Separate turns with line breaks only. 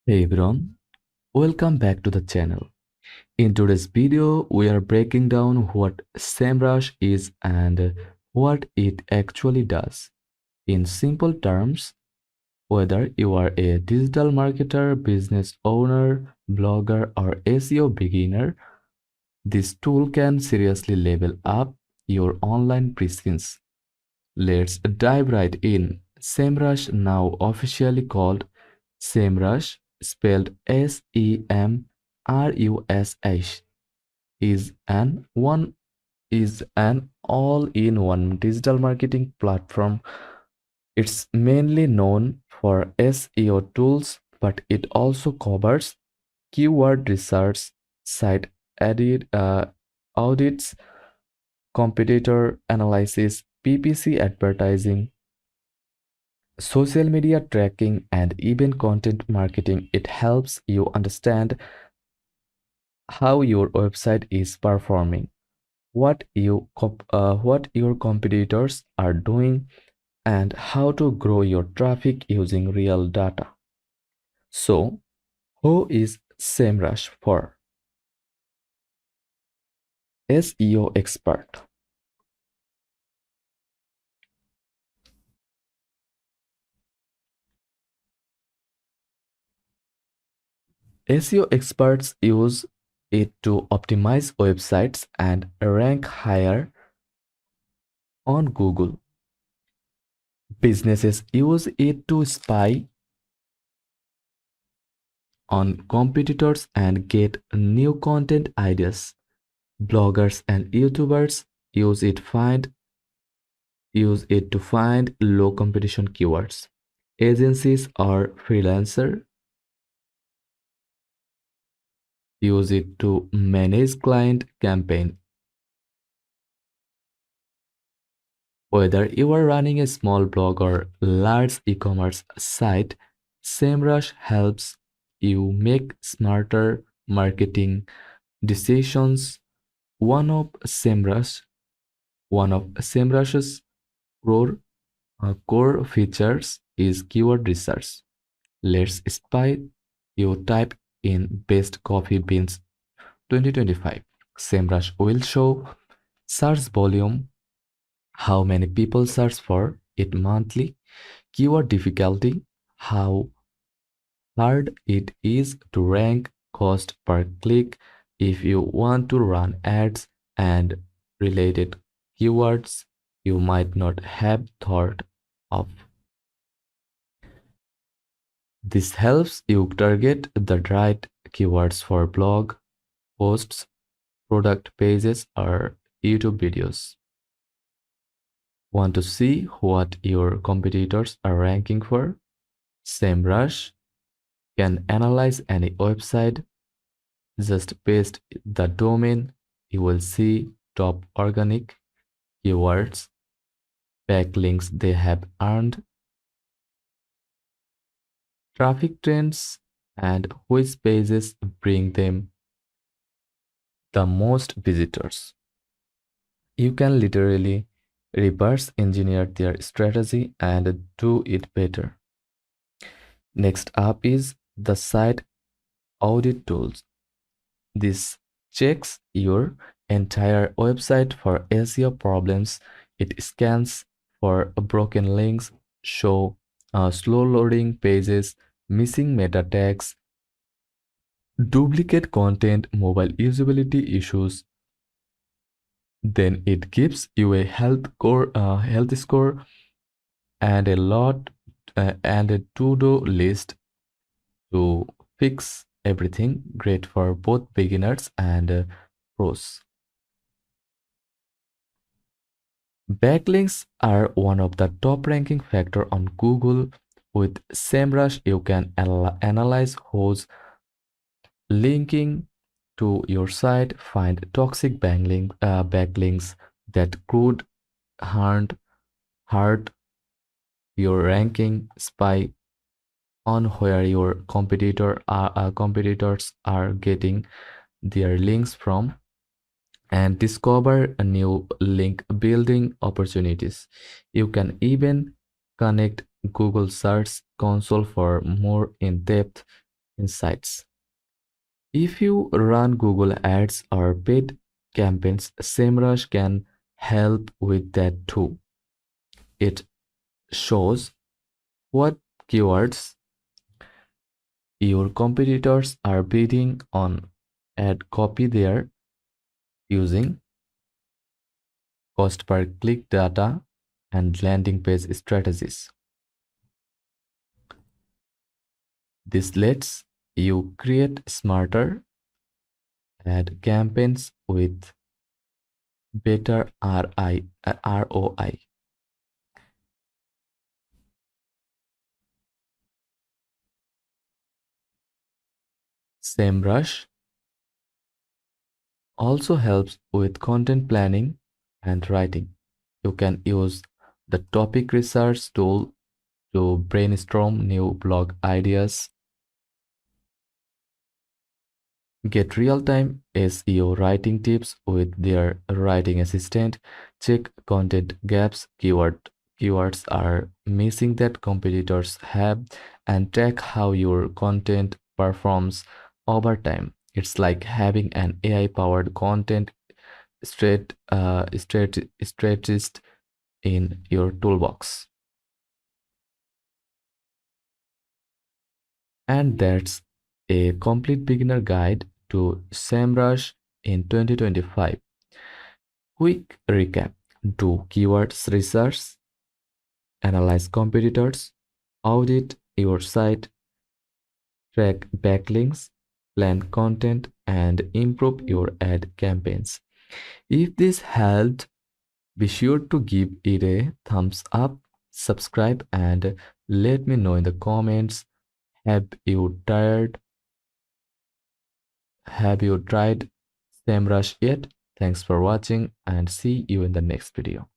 Hey everyone, welcome back to the channel. In today's video, we are breaking down what Semrush is and what it actually does. In simple terms, whether you are a digital marketer, business owner, blogger, or SEO beginner, this tool can seriously level up your online presence. Let's dive right in. Semrush, now officially called Semrush, spelled Semrush, is an all-in-one digital marketing platform. It's mainly known for SEO tools, but it also covers keyword research, site audits, competitor analysis, PPC advertising, social media tracking, and even content marketing. It helps you understand how your website is performing, what your competitors are doing, and how to grow your traffic using real data. So, who is SEMrush for? SEO expert. SEO experts use it to optimize websites and rank higher on Google. Businesses use it to spy on competitors and get new content ideas. Bloggers and YouTubers use it to find low competition keywords. Agencies or freelancer use it to manage client campaign. Whether you are running a small blog or large e-commerce site, SEMrush helps you make smarter marketing decisions. One of SEMrush's core features is keyword research. Let's spy. You type in best coffee beans 2025. SEMrush will show search volume, how many people search for it monthly, keyword difficulty, how hard it is to rank, cost per click if you want to run ads, and related keywords you might not have thought of. This helps you target the right keywords for blog posts, product pages, or YouTube videos. Want to see what your competitors are ranking for? SEMrush can analyze any website. Just paste the domain. You will see top organic keywords, backlinks they have earned, traffic trends, and which pages bring them the most visitors. You can literally reverse engineer their strategy and do it better. Next up is the site audit tools. This checks your entire website for SEO problems. It scans for broken links, slow loading pages, missing meta tags, duplicate content, mobile usability issues. Then it gives you a health score and a to-do list to fix everything. Great for both beginners and pros. Backlinks are one of the top ranking factor on Google. With SEMrush, you can analyze who's linking to your site, find toxic backlinks that could hurt your ranking, spy on where your competitors are getting their links from, and discover a new link building opportunities. You can even connect Google Search Console for more in-depth insights. If you run Google Ads or paid campaigns, SEMrush can help with that too. It shows what keywords your competitors are bidding on, ad copy there using cost per click data and landing page strategies. This lets you create smarter ad campaigns with better ROI. SEMrush also helps with content planning and writing. You can use the topic research tool to brainstorm new blog ideas, get real-time SEO writing tips with their writing assistant, check content gaps, keywords are missing that competitors have, and track how your content performs over time. It's like having an AI-powered content strategist in your toolbox. And that's a complete beginner guide to SEMrush in 2025. Quick recap: do keywords research, analyze competitors, audit your site, track backlinks, plan content, and improve your ad campaigns. If this helped, be sure to give it a thumbs up, subscribe, and let me know in the comments. Have you tried Have you tried SEMrush yet? Thanks for watching and see you in the next video.